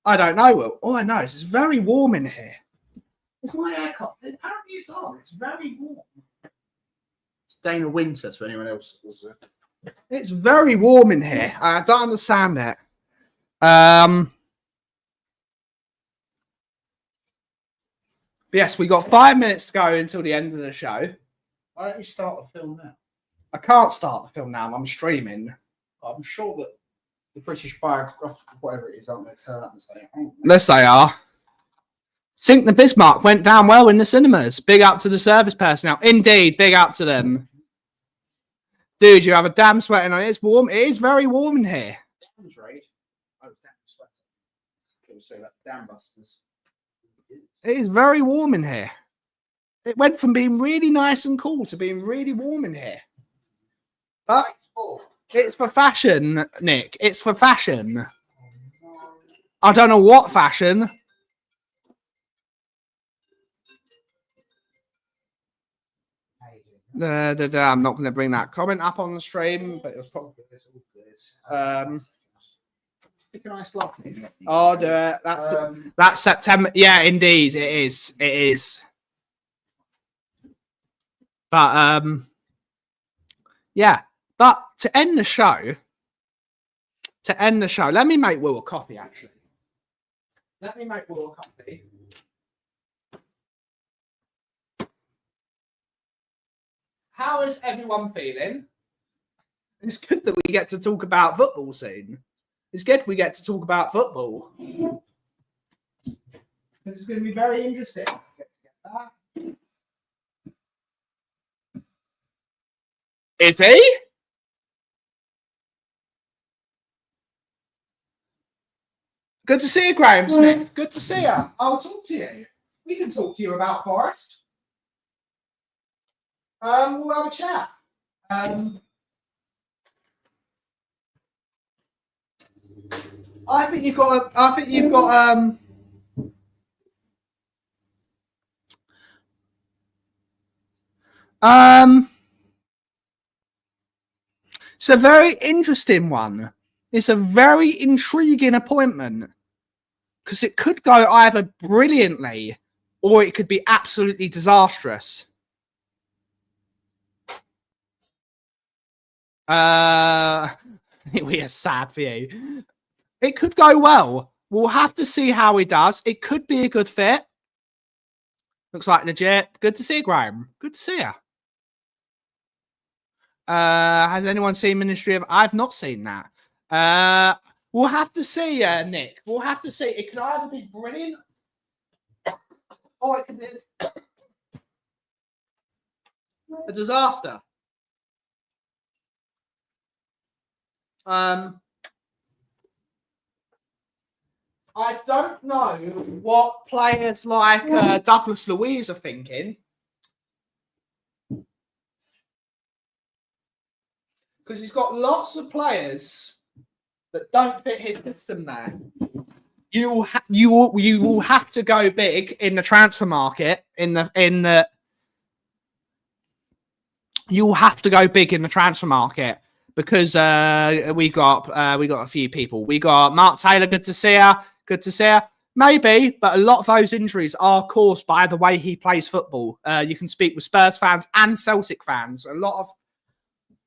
I don't know, Will. All I know is it's very warm in here. It's my haircut. Apparently it's on. It's very warm. It's Dana Winter to anyone else that was. It's very warm in here. I don't understand it. But yes, we got 5 minutes to go until the end of the show. Why don't you start the film now? I can't start the film now. I'm streaming. I'm sure that the British biograph, whatever it is, aren't going to turn up and say, oh, yes, they are. Sink the Bismarck went down well in the cinemas. Big up to the service personnel. Indeed, big up to them. Dude, you have a damn sweating on it. It's warm. It is very warm in here. Damn's raid. Oh, damn sweater. People say that damn busters. It is very warm in here. It went from being really nice and cool to being really warm in here. But it's for fashion, Nick. It's for fashion. I don't know what fashion. I'm not going to bring that comment up on the stream, but it was probably good. Stick a nice love. I'll do it. That's September. Yeah, indeed, it is. It is. But yeah. But to end the show, let me make Will a coffee. Actually, let me make Will a coffee. How is everyone feeling? It's good that we get to talk about football soon. It's good we get to talk about football. This is going to be very interesting. Is he? Good to see you, Graham Smith. Good to see you. I'll talk to you. We can talk to you about Forest. We'll have a chat. I think you've got. It's a very interesting one. It's a very intriguing appointment because it could go either brilliantly or it could be absolutely disastrous. We are sad for you. It could go well. We'll have to see how he does. It could be a good fit. Looks like legit. Good to see you, Graham. Good to see you. Has anyone seen Ministry of... I've not seen that. We'll have to see, Nick. We'll have to see. It could either be brilliant or it could be a disaster. I don't know what players like Douglas Luiz are thinking. Because he's got lots of players that don't fit his system there. You will have to go big in the transfer market. You'll have to go big in the transfer market because we got a few people. We got Mark Taylor. Good to see you. Good to see you. Maybe, but a lot of those injuries are caused by the way he plays football. You can speak with Spurs fans and Celtic fans. A lot of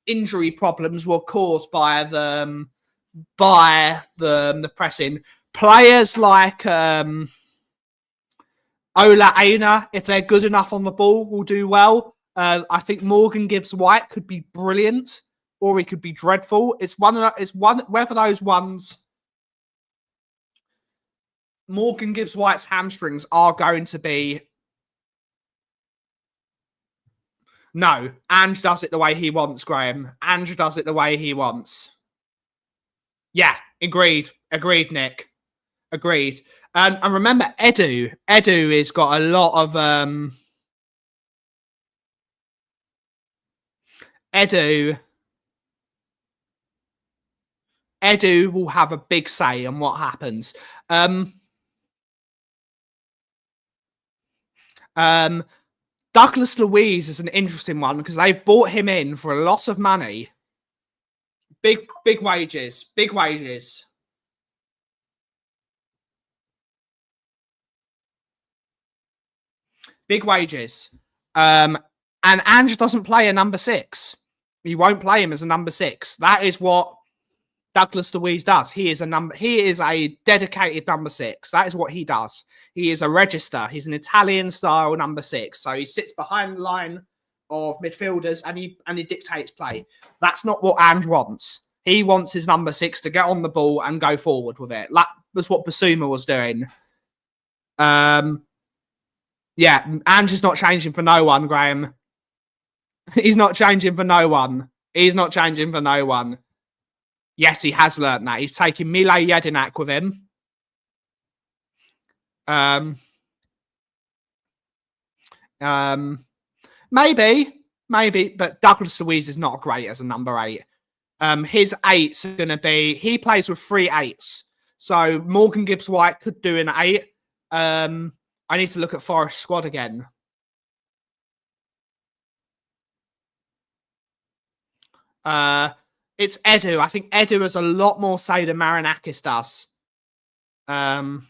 injury problems were caused by the pressing. Players like Ola Aina, if they're good enough on the ball, will do well. I think Morgan Gibbs-White could be brilliant, or he could be dreadful. It's whether those ones. Morgan Gibbs-White's hamstrings are going to be. No, Ange does it the way he wants, Graham. Ange does it the way he wants. Yeah, agreed. Agreed, Nick. Agreed. And remember, Edu. Edu has got a lot of... Edu will have a big say on what happens. Douglas Luiz is an interesting one because they've bought him in for a lot of money. Big wages. Big wages. Big wages. And Ange doesn't play a number 6. He won't play him as a number 6. That is what Douglas Luiz does. He is a dedicated number 6. That is what he does. He is a register. He's an Italian-style number 6. So he sits behind the line of midfielders and he dictates play. That's not what Ange wants. He wants his number 6 to get on the ball and go forward with it. That was what Basuma was doing. Yeah, Ange is not changing for no one, Graham. He's not changing for no one. He's not changing for no one. Yes, he has learnt that. He's taking Mile Jedinak with him. Maybe, but Douglas Luiz is not great as a number 8. His 8's are going to be... He plays with 3 8s. So Morgan Gibbs-White could do an 8. I need to look at Forest squad again. It's Edu. I think Edu has a lot more say than Marinakis does. No,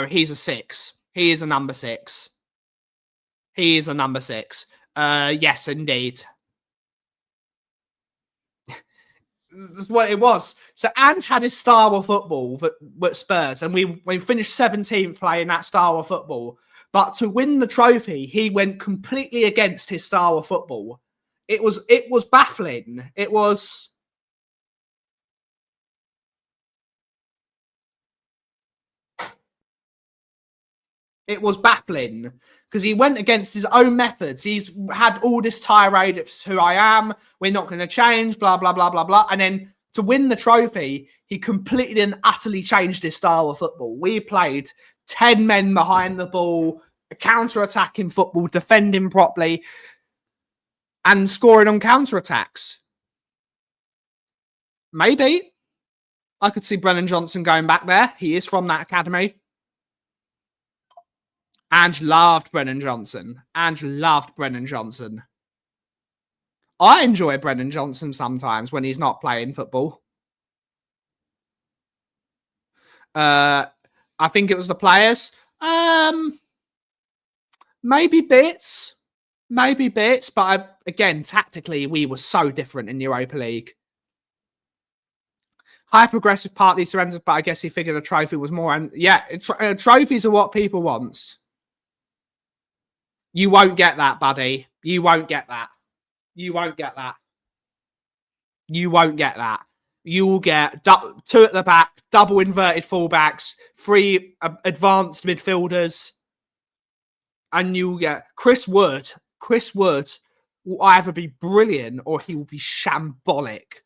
he's a 6. He is a number 6. He is a number 6. Yes, indeed. That's what it was. So Ange had his style of football at Spurs, and we finished 17th playing that style of football. But to win the trophy, he went completely against his style of football. It was baffling. It was It was baffling because he went against his own methods. He's had all this tirade, it's who I am, we're not going to change, blah, blah, blah, blah, blah. And then to win the trophy, he completely and utterly changed his style of football. We played 10 men behind the ball, counter-attacking football, defending properly, and scoring on counter-attacks. Maybe. I could see Brennan Johnson going back there. He is from that academy. Ange loved Brennan Johnson. Ange loved Brennan Johnson. I enjoy Brennan Johnson sometimes when he's not playing football. I think it was the players. Maybe bits. But again, tactically, we were so different in Europa League. Hyper-aggressive partly surrendered, but I guess he figured a trophy was more. And yeah, trophies are what people want. You won't get that, buddy. You won't get that. You won't get that. You won't get that. You will get 2 at the back, double inverted fullbacks, 3 advanced midfielders, and you'll get Chris Wood. Chris Wood will either be brilliant or he will be shambolic.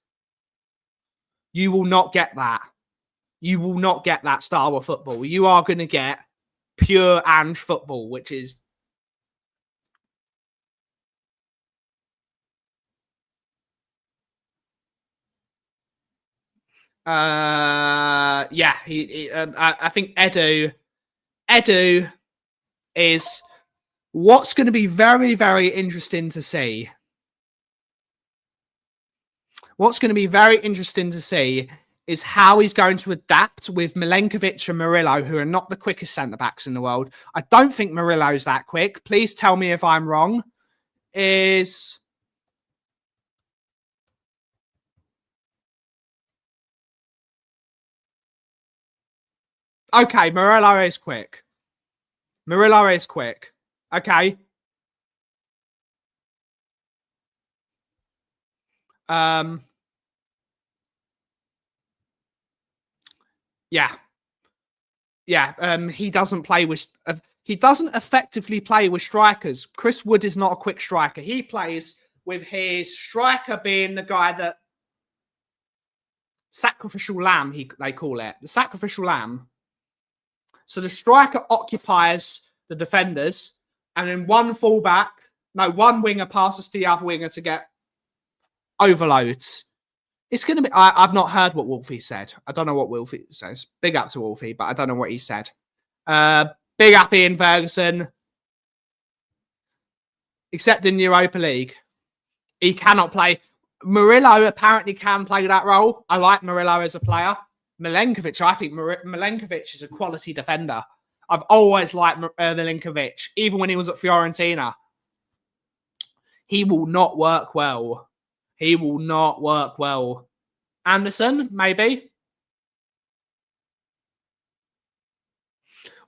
You will not get that. You will not get that style of football. You are going to get pure Ange football, which is I think Edu is what's going to be very, very interesting to see. What's going to be very interesting to see is how he's going to adapt with Milenkovic and Murillo, who are not the quickest centre-backs in the world. I don't think Murillo's that quick. Please tell me if I'm wrong. Okay, Murillo is quick. Okay. He doesn't play with. He doesn't effectively play with strikers. Chris Wood is not a quick striker. He plays with his striker being the guy that sacrificial lamb. They call it the sacrificial lamb. So the striker occupies the defenders, and then one winger passes to the other winger to get overloads. It's going to be... I've not heard what Wolfie said. I don't know what Wolfie says. Big up to Wolfie, but I don't know what he said. Big up Ian Ferguson. Except in Europa League. He cannot play... Murillo apparently can play that role. I like Murillo as a player. Milenkovic, I think Milenkovic is a quality defender. I've always liked Milenkovic, even when he was at Fiorentina. He will not work well. Anderson, maybe.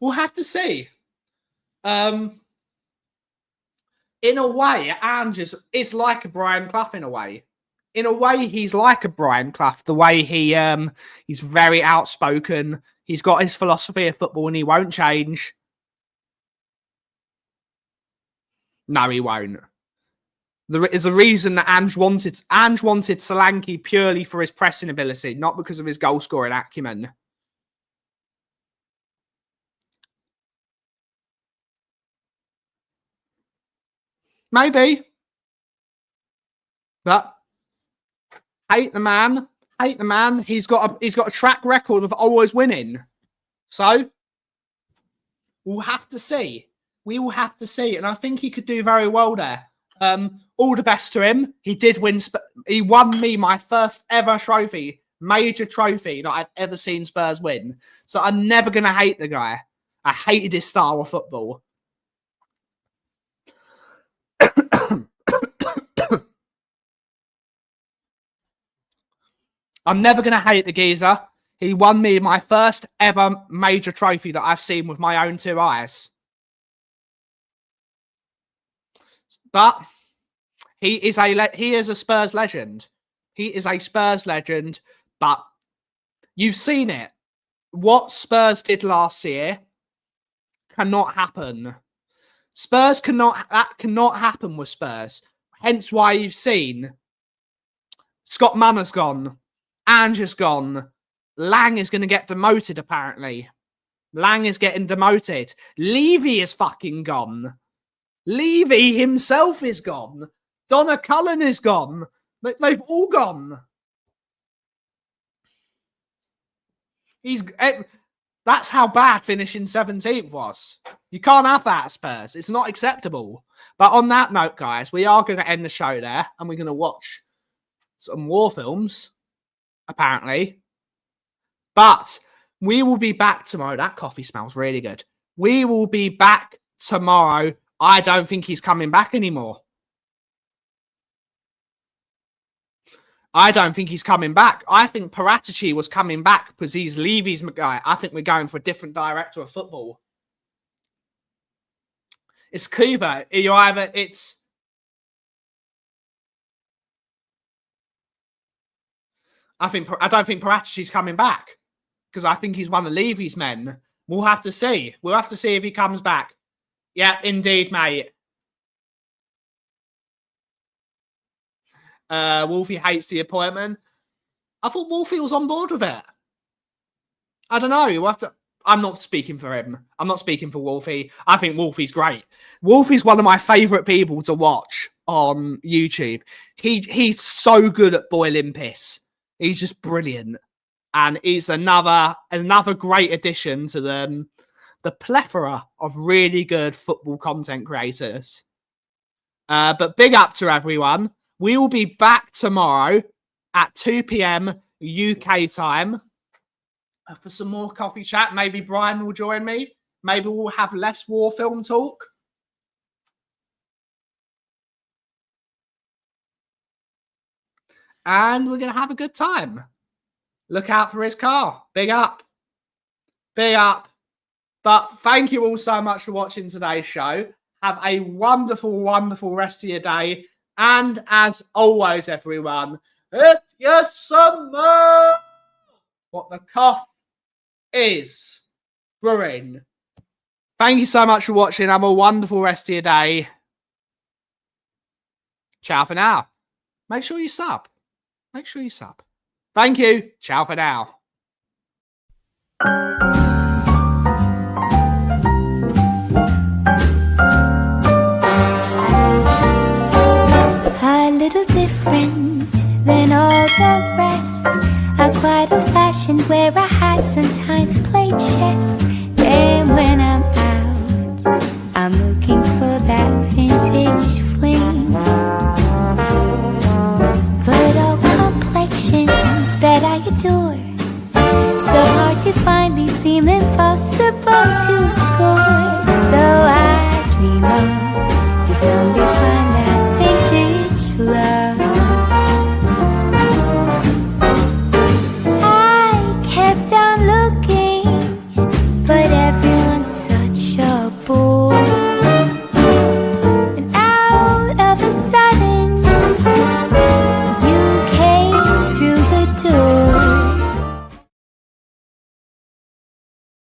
We'll have to see. In a way, Ange is like a Brian Clough in a way. In a way, he's like a Brian Clough. The way he's very outspoken. He's got his philosophy of football and he won't change. No, he won't. There is a reason that Ange wanted Solanke purely for his pressing ability, not because of his goal-scoring acumen. Maybe. But hate the man. He's got a track record of always winning. So we'll have to see. We will have to see. And I think he could do very well there. All the best to him. He did win. He won me my first ever trophy, major trophy that I've ever seen Spurs win. So I'm never going to hate the guy. I hated his style of football. I'm never going to hate the geezer. He won me my first ever major trophy that I've seen with my own 2 eyes. But he is a Spurs legend. He is a Spurs legend, but you've seen it. What Spurs did last year cannot happen. Spurs that cannot happen with Spurs. Hence why you've seen Scott Manner's gone. Ange has gone. Lang is going to get demoted, apparently. Lang is getting demoted. Levy is fucking gone. Levy himself is gone. Donna Cullen is gone. They've all gone. That's how bad finishing 17th was. You can't have that at Spurs. It's not acceptable. But on that note, guys, we are going to end the show there, and we're going to watch some war films, apparently. But we will be back tomorrow. That coffee smells really good. We will be back tomorrow. I don't think he's coming back anymore. I don't think he's coming back. I think Paratici was coming back because he's Levy's guy. I think we're going for a different director of football. It's Cooper. I don't think Paratici's coming back because I think he's one of Levy's men. We'll have to see. We'll have to see if he comes back. Yep, indeed, mate. Wolfie hates the appointment. I thought Wolfie was on board with it. I don't know. We'll have to. I'm not speaking for him. I'm not speaking for Wolfie. I think Wolfie's great. Wolfie's one of my favourite people to watch on YouTube. He's so good at boiling piss. He's just brilliant. And he's another great addition to the plethora of really good football content creators. But big up to everyone. We will be back tomorrow at 2 p.m. UK time for some more coffee chat. Maybe Brian will join me. Maybe we'll have less war film talk. And we're going to have a good time. Look out for his car. Big up. Big up. But thank you all so much for watching today's show. Have a wonderful, wonderful rest of your day. And as always, everyone, if you smell what the Kauff is brewing. Thank you so much for watching. Have a wonderful rest of your day. Ciao for now. Make sure you sub. Make sure you sub. Thank you. Ciao for now.